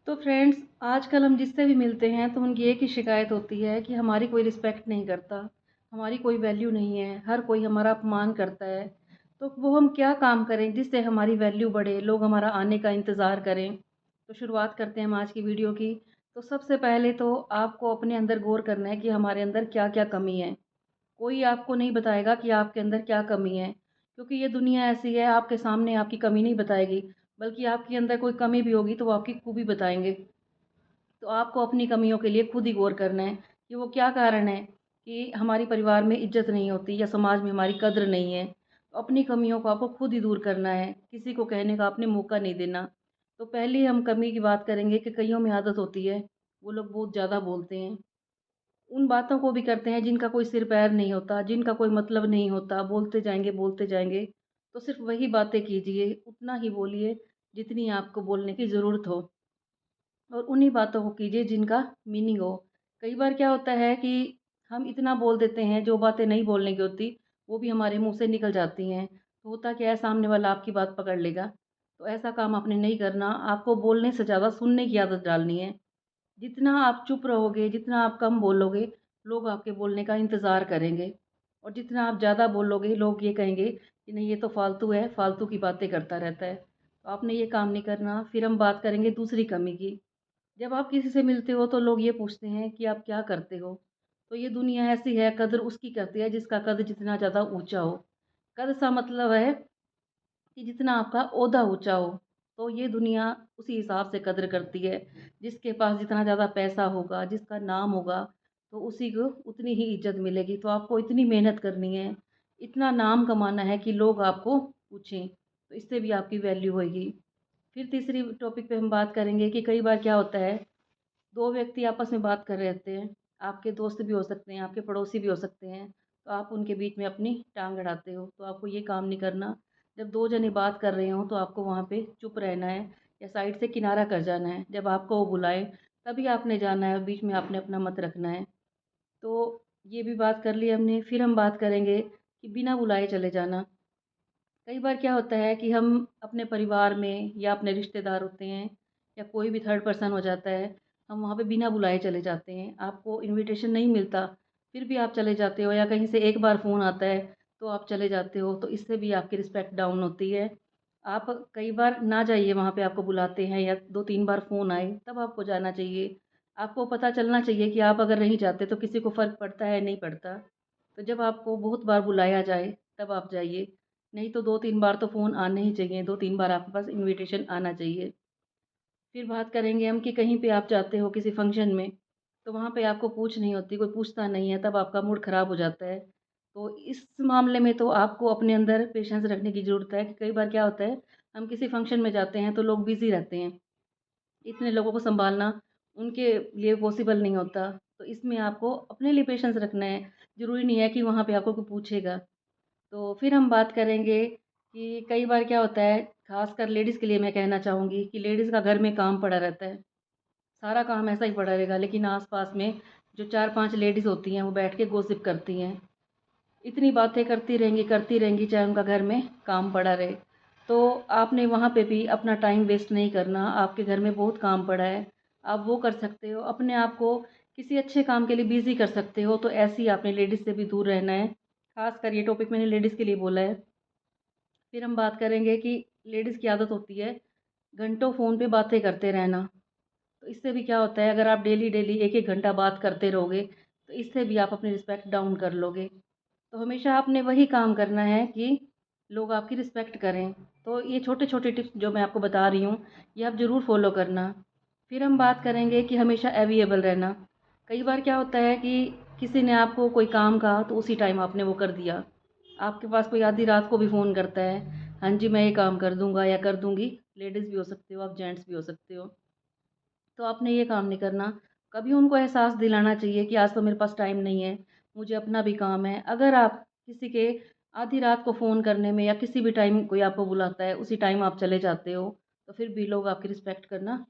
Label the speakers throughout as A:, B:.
A: तो फ्रेंड्स, आजकल हम जिससे भी मिलते हैं तो उनकी एक ही शिकायत होती है कि हमारी कोई रिस्पेक्ट नहीं करता, हमारी कोई वैल्यू नहीं है, हर कोई हमारा अपमान करता है। तो वो हम क्या काम करें जिससे हमारी वैल्यू बढ़े, लोग हमारा आने का इंतज़ार करें। तो शुरुआत करते हैं हम आज की वीडियो की। तो सबसे पहले तो आपको अपने अंदर गौर करना है कि हमारे अंदर क्या-क्या कमी है। कोई आपको नहीं बताएगा कि आपके अंदर क्या कमी है, क्योंकि ये दुनिया ऐसी है, आपके सामने आपकी कमी नहीं बताएगी, बल्कि आपके अंदर कोई कमी भी होगी तो वो आपकी खूबी बताएँगे। तो आपको अपनी कमियों के लिए खुद ही गौर करना है कि वो क्या कारण है कि हमारी परिवार में इज्जत नहीं होती या समाज में हमारी कद्र नहीं है। तो अपनी कमियों को आपको खुद ही दूर करना है, किसी को कहने का आपने मौका नहीं देना। तो पहले हम कमी की बात करेंगे कि कइयों में आदत होती है, वो लोग बहुत ज़्यादा बोलते हैं। उन बातों को भी करते हैं जिनका कोई सिर पैर नहीं होता, जिनका कोई मतलब नहीं होता, बोलते जाएँगे, बोलते जाएँगे। तो सिर्फ़ वही बातें कीजिए, उतना ही बोलिए जितनी आपको बोलने की ज़रूरत हो। और उन्हीं बातों को कीजिए जिनका मीनिंग हो। कई बार क्या होता है कि हम इतना बोल देते हैं, जो बातें नहीं बोलने की होती, वो भी हमारे मुँह से निकल जाती हैं। तो होता क्या है, सामने वाला आपकी बात पकड़ लेगा। तो ऐसा काम आपने नहीं करना, आपको बोलने से ज़्यादा सुनने की आदत डालनी है। जितना आप चुप रहोगे, जितना आप कम बोलोगे, लोग आपके बोलने का इंतज़ार करेंगे। और जितना आप ज़्यादा बोलोगे, लोग ये कहेंगे कि नहीं, ये तो फ़ालतू है, फ़ालतू की बातें करता रहता है। तो आपने ये काम नहीं करना। फिर हम बात करेंगे दूसरी कमी की। जब आप किसी से मिलते हो तो लोग ये पूछते हैं कि आप क्या करते हो? तो ये दुनिया ऐसी है, कद्र उसकी करती है जिसका कद जितना ज़्यादा ऊँचा हो। कद सा मतलब है कि जितना आपका ओहदा ऊँचा हो, तो ये दुनिया उसी हिसाब से कद्र करती है। जिसके पास जितना ज़्यादा पैसा होगा, जिसका नाम होगा, तो उसी को उतनी ही इज़्ज़त मिलेगी। तो आपको इतनी मेहनत करनी है, इतना नाम कमाना है कि लोग आपको पूछें, तो इससे भी आपकी वैल्यू होएगी। फिर तीसरी टॉपिक पे हम बात करेंगे कि कई बार क्या होता है, 2 व्यक्ति आपस में बात कर रहे होते हैं, आपके दोस्त भी हो सकते हैं, आपके पड़ोसी भी हो सकते हैं, तो आप उनके बीच में अपनी टाँग अड़ाते हो, तो आपको ये काम नहीं करना। जब 2 जने बात कर रहे हों, तो आपको वहाँ पे चुप रहना है या साइड से किनारा कर जाना है। जब आपको वो बुलाएँ, तभी आपने जाना है, बीच में आपने अपना मत रखना है। तो ये भी बात कर ली हमने, फिर हम बात करेंगे कि बिना बुलाए चले जाना। कई बार क्या होता है कि हम अपने परिवार में या अपने रिश्तेदार होते हैं या कोई भी थर्ड पर्सन हो जाता है, हम वहाँ पे बिना बुलाए चले जाते हैं। आपको इनविटेशन नहीं मिलता, फिर भी आप चले जाते हो, या कहीं से एक बार फ़ोन आता है तो आप चले जाते हो, तो इससे भी आपकी रिस्पेक्ट डाउन होती है। आप कई बार ना जाइए वहाँ पे, आपको बुलाते हैं या 2-3 बार फ़ोन आए तब आपको जाना चाहिए। आपको पता चलना चाहिए कि आप अगर नहीं जाते तो किसी को फ़र्क पड़ता है, नहीं पड़ता। तो जब आपको बहुत बार बुलाया जाए तब आप जाइए। नहीं तो 2-3 बार तो फ़ोन आने ही चाहिए, 2-3 बार आपके पास इनविटेशन आना चाहिए। फिर बात करेंगे हम कि कहीं पे आप जाते हो किसी फ़ंक्शन में, तो वहाँ पे आपको पूछ नहीं होती, कोई पूछता नहीं है, तब आपका मूड ख़राब हो जाता है। तो इस मामले में तो आपको अपने अंदर पेशेंस रखने की ज़रूरत है कि कई बार क्या होता है, हम किसी फ़ंक्शन में जाते हैं तो लोग बिज़ी रहते हैं। इतने लोगों को सँभालना उनके लिए पॉसिबल नहीं होता। तो इसमें आपको अपने लिए पेशेंस रखना है। ज़रूरी नहीं है कि वहाँ पे आपको कोई पूछेगा। तो फिर हम बात करेंगे कि कई बार क्या होता है, ख़ासकर लेडीज़ के लिए मैं कहना चाहूँगी कि लेडीज़ का घर में काम पड़ा रहता है। सारा काम ऐसा ही पड़ा रहेगा, लेकिन आस-पास में जो 4-5 लेडीज़ होती हैं, वो बैठ के गॉसिप करती हैं। इतनी बातें करती रहेंगी, चाहे उनका घर में काम पड़ा रहे। तो आपने वहाँ पे भी अपना टाइम वेस्ट नहीं करना, आपके घर में बहुत काम पड़ा है, आप वो कर सकते हो। अपने आप को किसी अच्छे काम के लिए बिज़ी कर सकते हो, तो ऐसे ही आपने लेडीज़ से भी दूर रहना है। ख़ासकर ये टॉपिक मैंने लेडीज़ के लिए बोला है। फिर हम बात करेंगे कि लेडीज़ की आदत होती है घंटों फ़ोन पे बातें करते रहना। तो इससे भी क्या होता है, अगर आप डेली-डेली 1-1 घंटा बात करते रहोगे, तो इससे भी आप अपनी रिस्पेक्ट डाउन कर लोगे। तो हमेशा आपने वही काम करना है कि लोग आपकी रिस्पेक्ट करें। तो ये छोटे-छोटे टिप्स जो मैं आपको बता रही हूँ, ये आप ज़रूर फ़ॉलो करना। फिर हम बात करेंगे कि हमेशा अवेलेबल रहना। कई बार क्या होता है कि किसी ने आपको कोई काम कहा, तो उसी टाइम आपने वो कर दिया। आपके पास कोई आधी रात को भी फ़ोन करता है, हाँ जी, मैं ये काम कर दूँगा या कर दूँगी। लेडीज़ भी हो सकते हो, आप जेंट्स भी हो सकते हो। तो आपने ये काम नहीं करना। कभी उनको एहसास दिलाना चाहिए कि आज तो मेरे पास टाइम नहीं है, मुझे अपना भी काम है। अगर आप किसी के आधी रात को फ़ोन करने में या किसी भी टाइम कोई आपको बुलाता है, उसी टाइम आप चले जाते हो, तो फिर भी लोग आपकी रिस्पेक्ट करना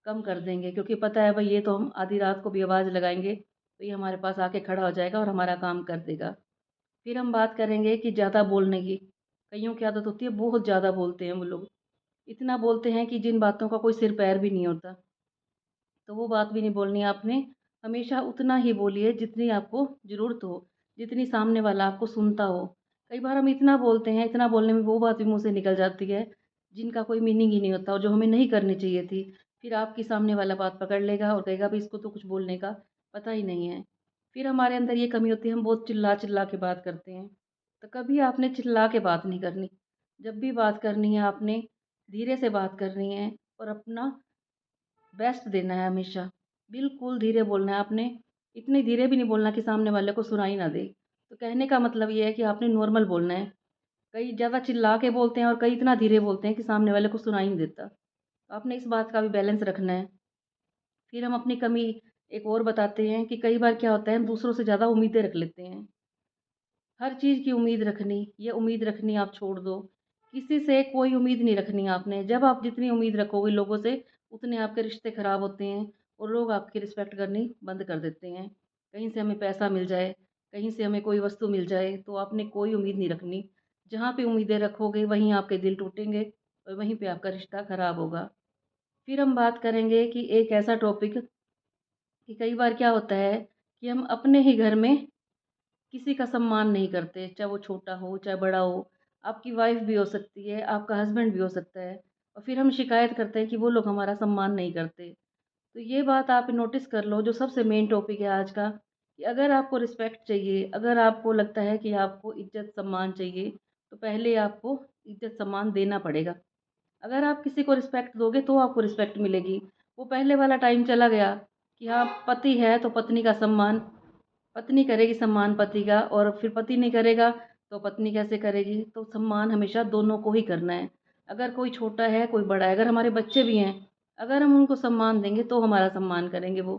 A: कम कर देंगे, क्योंकि पता है भई ये तो हम आधी रात को भी आवाज़ लगाएँगे, तो ये हमारे पास आके खड़ा हो जाएगा और हमारा काम कर देगा। फिर हम बात करेंगे कि ज़्यादा बोलने की। कइयों की आदत होती है, बहुत ज़्यादा बोलते हैं वो लोग। इतना बोलते हैं कि जिन बातों का कोई सिर पैर भी नहीं होता। तो वो बात भी नहीं बोलनी है आपने। हमेशा उतना ही बोलिए जितनी आपको ज़रूरत हो, जितनी सामने वाला आपको सुनता हो। कई बार हम इतना बोलते हैं, इतना बोलने में वो बात भी मुँह से निकल जाती है, जिनका कोई मीनिंग ही नहीं होता और जो हमें नहीं करनी चाहिए थी। फिर आपकी सामने वाला बात पकड़ लेगा और कहेगा भई इसको तो कुछ बोलने का पता ही नहीं है। फिर हमारे अंदर ये कमी होती है, हम बहुत चिल्ला-चिल्ला के बात करते हैं। तो कभी आपने चिल्ला के बात नहीं करनी। जब भी बात करनी है आपने धीरे से बात करनी है और अपना बेस्ट देना है हमेशा। बिल्कुल धीरे बोलना है आपने, इतनी धीरे भी नहीं बोलना कि सामने वाले को सुनाई ना दे। तो कहने का मतलब ये है कि आपने नॉर्मल बोलना है। कई ज़्यादा चिल्ला के बोलते हैं और कई इतना धीरे बोलते हैं कि सामने वाले को सुनाई नहीं देता। तो आपने इस बात का भी बैलेंस रखना है। फिर हम अपनी कमी एक और बताते हैं कि कई बार क्या होता है हम दूसरों से ज़्यादा उम्मीदें रख लेते हैं। हर चीज़ की उम्मीद रखनी, ये उम्मीद रखनी आप छोड़ दो। किसी से कोई उम्मीद नहीं रखनी आपने। जब आप जितनी उम्मीद रखोगे लोगों से, उतने आपके रिश्ते ख़राब होते हैं और लोग आपकी रिस्पेक्ट करनी बंद कर देते हैं। कहीं से हमें पैसा मिल जाए, कहीं से हमें कोई वस्तु मिल जाए, तो आपने कोई उम्मीद नहीं रखनी। जहाँ पे उम्मीदें रखोगे, वहीं आपके दिल टूटेंगे और वहीं पे आपका रिश्ता ख़राब होगा। फिर हम बात करेंगे कि एक ऐसा टॉपिक कि कई बार क्या होता है कि हम अपने ही घर में किसी का सम्मान नहीं करते, चाहे वो छोटा हो, चाहे बड़ा हो। आपकी वाइफ़ भी हो सकती है, आपका हस्बैंड भी हो सकता है और फिर हम शिकायत करते हैं कि वो लोग हमारा सम्मान नहीं करते। तो ये बात आप नोटिस कर लो, जो सबसे मेन टॉपिक है आज का, कि अगर आपको रिस्पेक्ट चाहिए, अगर आपको लगता है कि आपको इज़्ज़त-सम्मान चाहिए, तो पहले आपको इज़्ज़त-सम्मान देना पड़ेगा। अगर आप किसी को रिस्पेक्ट दोगे, तो आपको रिस्पेक्ट मिलेगी। वो पहले वाला टाइम चला गया कि हाँ, पति है तो पत्नी का सम्मान पत्नी करेगी सम्मान पति का और फिर पति नहीं करेगा तो पत्नी कैसे करेगी? तो सम्मान हमेशा दोनों को ही करना है। अगर कोई छोटा है, कोई बड़ा है, अगर हमारे बच्चे भी हैं, अगर हम उनको सम्मान देंगे तो हमारा सम्मान करेंगे वो।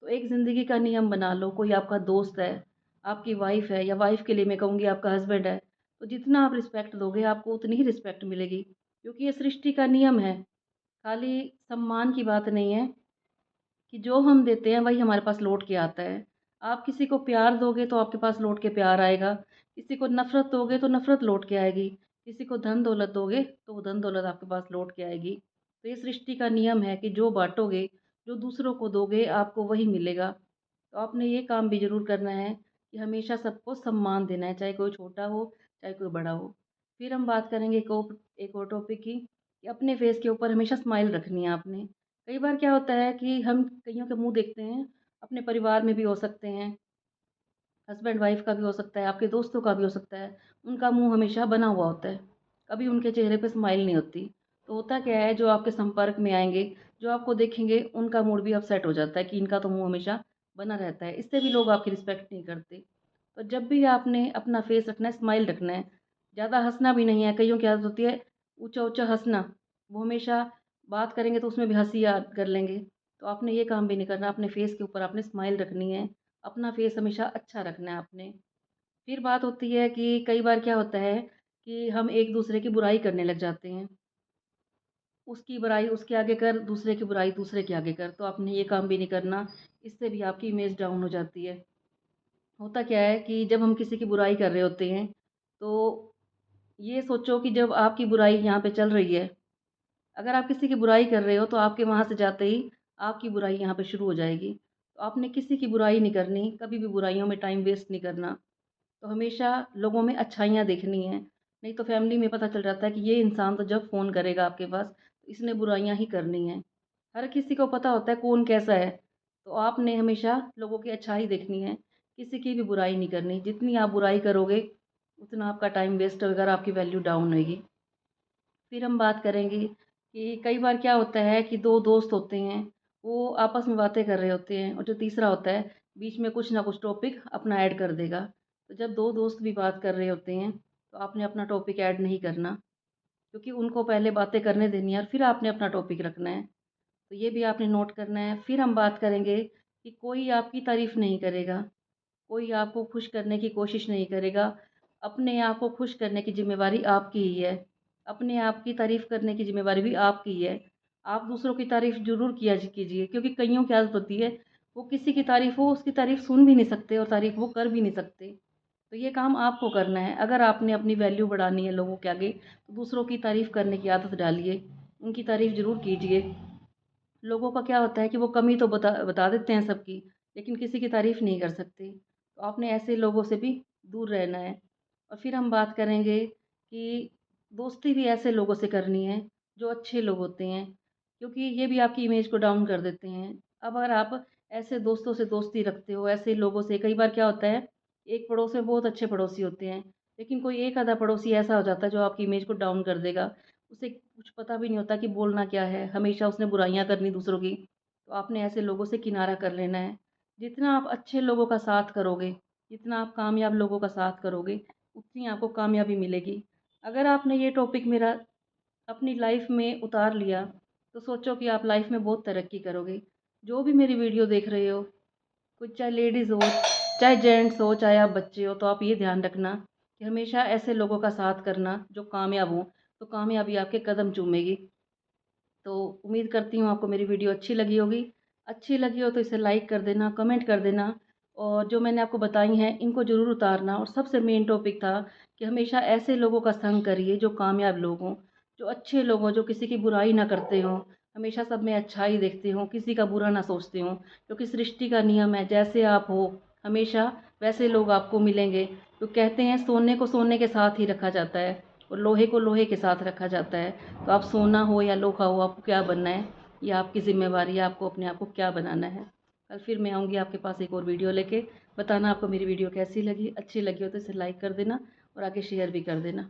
A: तो एक ज़िंदगी का नियम बना लो, कोई आपका दोस्त है, आपकी वाइफ़ है या वाइफ़ के लिए मैं कहूँगी आपका हस्बैंड है, तो जितना आप रिस्पेक्ट दोगे आपको उतनी ही रिस्पेक्ट मिलेगी। क्योंकि ये सृष्टि का नियम है, खाली सम्मान की बात नहीं है कि जो हम देते हैं वही हमारे पास लौट के आता है। आप किसी को प्यार दोगे तो आपके पास लौट के प्यार आएगा, किसी को नफ़रत दोगे तो नफ़रत लौट के आएगी, किसी को धन-दौलत दोगे तो वो धन-दौलत आपके पास लौट के आएगी। तो ये सृष्टि का नियम है कि जो बाँटोगे, जो दूसरों को दोगे आपको वही मिलेगा। तो आपने ये काम भी ज़रूर करना है कि हमेशा सबको सम्मान देना है, चाहे कोई छोटा हो, चाहे कोई बड़ा हो। फिर हम बात करेंगे एक और टॉपिक की कि अपने फेस के ऊपर हमेशा स्माइल रखनी है आपने। कई बार क्या होता है कि हम कइयों के मुँह देखते हैं, अपने परिवार में भी हो सकते हैं, हस्बैंड वाइफ़ का भी हो सकता है, आपके दोस्तों का भी हो सकता है, उनका मुँह हमेशा बना हुआ होता है। कभी उनके चेहरे पे स्माइल नहीं होती। तो होता क्या है, जो आपके संपर्क में आएँगे, जो आपको देखेंगे, उनका मूड भी अपसेट हो जाता है कि इनका तो मुँह हमेशा बना रहता है। इससे भी लोग आपकी रिस्पेक्ट नहीं करते। तो जब भी आपने अपना फेस रखना है, स्माइल रखना है, ज़्यादा हँसना भी नहीं है। कइयों की आदत होती है ऊँचा-ऊँचा हँसना, वो हमेशा बात करेंगे तो उसमें भी हँसी याद कर लेंगे। तो आपने ये काम भी नहीं करना, अपने फेस के ऊपर आपने स्माइल रखनी है, अपना फेस हमेशा अच्छा रखना है आपने। फिर बात होती है कि कई बार क्या होता है कि हम एक-दूसरे की बुराई करने लग जाते हैं। उसकी बुराई उसके आगे कर, दूसरे की बुराई दूसरे के आगे कर, तो आपने ये काम भी नहीं करना, इससे भी आपकी इमेज डाउन हो जाती है। होता क्या है कि जब हम किसी की बुराई कर रहे होते हैं, तो ये सोचो कि जब आपकी बुराई यहाँ पे चल रही है, अगर आप किसी की बुराई कर रहे हो तो आपके वहाँ से जाते ही आपकी बुराई यहाँ पे शुरू हो जाएगी। तो आपने किसी की बुराई नहीं करनी, कभी भी बुराइयों में टाइम वेस्ट नहीं करना। तो हमेशा लोगों में अच्छाइयाँ देखनी हैं, नहीं तो फैमिली में पता चल जाता है कि ये इंसान तो जब फ़ोन करेगा आपके पास, तो इसने बुराइयाँ ही करनी हैं। हर किसी को पता होता है कौन कैसा है, तो आपने हमेशा लोगों की अच्छाई देखनी है, किसी की भी बुराई नहीं करनी। जितनी आप बुराई करोगे, उतना आपका टाइम वेस्ट होगा और आपकी वैल्यू डाउन होएगी। फिर हम बात करेंगे कि कई बार क्या होता है कि 2 दोस्त होते हैं, वो आपस में बातें कर रहे होते हैं और जो तीसरा होता है, बीच में कुछ ना कुछ टॉपिक अपना ऐड कर देगा। तो जब 2 दोस्त भी बात कर रहे होते हैं, तो आपने अपना टॉपिक ऐड नहीं करना, क्योंकि उनको पहले बातें करने देनी है और फिर आपने अपना टॉपिक रखना है। तो ये भी आपने नोट करना है। फिर हम बात करेंगे कि कोई आपकी तारीफ़ नहीं करेगा, कोई आपको खुश करने की कोशिश नहीं करेगा। अपने आप को खुश करने की ज़िम्मेवारी आपकी ही है। अपने आप की तारीफ़ करने की ज़िम्मेवारी भी आपकी ही है। आप दूसरों की तारीफ़ ज़रूर किया कीजिए, क्योंकि कइयों की आदत होती है, वो किसी की तारीफ़ हो उसकी तारीफ़ सुन भी नहीं सकते और तारीफ़ वो कर भी नहीं सकते। तो ये काम आपको करना है। अगर आपने अपनी वैल्यू बढ़ानी है लोगों के आगे, तो दूसरों की तारीफ़ करने की आदत डालिए। उनकी तारीफ़ ज़रूर कीजिए। लोगों का क्या होता है कि वो कमी तो बता बता देते हैं सबकी, लेकिन किसी की तारीफ़ नहीं कर सकते। तो आपने ऐसे लोगों से भी दूर रहना है। और फिर हम बात करेंगे कि दोस्ती भी ऐसे लोगों से करनी है जो अच्छे लोग होते हैं, क्योंकि ये भी आपकी इमेज को डाउन कर देते हैं। अब अगर आप ऐसे दोस्तों से दोस्ती रखते हो, ऐसे लोगों से, कई बार क्या होता है, एक पड़ोस में बहुत अच्छे पड़ोसी होते हैं, लेकिन कोई एक आधा पड़ोसी ऐसा हो जाता है जो आपकी इमेज को डाउन कर देगा। उसे कुछ पता भी नहीं होता कि बोलना क्या है, हमेशा उसने बुराइयाँ करनी दूसरों की। तो आपने ऐसे लोगों से किनारा कर लेना है। जितना आप अच्छे लोगों का साथ करोगे, जितना आप कामयाब लोगों का साथ करोगे, उतनी आपको कामयाबी मिलेगी। अगर आपने ये टॉपिक मेरा अपनी लाइफ में उतार लिया, तो सोचो कि आप लाइफ में बहुत तरक्की करोगे। जो भी मेरी वीडियो देख रहे हो, कुछ चाहे लेडीज़ हो, चाहे जेंट्स हो, चाहे आप बच्चे हो, तो आप ये ध्यान रखना कि हमेशा ऐसे लोगों का साथ करना जो कामयाब हों, तो कामयाबी आपके कदम चूमेगी। तो उम्मीद करती हूँ आपको मेरी वीडियो अच्छी लगी होगी। अच्छी लगी हो तो इसे लाइक कर देना, कमेंट कर देना, और जो मैंने आपको बताई हैं इनको ज़रूर उतारना। और सबसे मेन टॉपिक था कि हमेशा ऐसे लोगों का संग करिए जो कामयाब लोग हों, जो अच्छे लोग हों, जो किसी की बुराई ना करते हों, हमेशा सब में अच्छाई देखते हों, किसी का बुरा ना सोचते हों। क्योंकि सृष्टि का नियम है, जैसे आप हो हमेशा वैसे लोग आपको मिलेंगे। तो कहते हैं सोने को सोने के साथ ही रखा जाता है और लोहे को लोहे के साथ रखा जाता है। तो आप सोना हो या लोहा हो, आपको क्या बनना है, ये आपकी ज़िम्मेवारी है, आपको अपने आप को क्या बनाना है। कल फिर मैं आऊँगी आपके पास एक और वीडियो लेके। बताना आपको मेरी वीडियो कैसी लगी। अच्छी लगी हो तो इसे लाइक कर देना और आगे शेयर भी कर देना।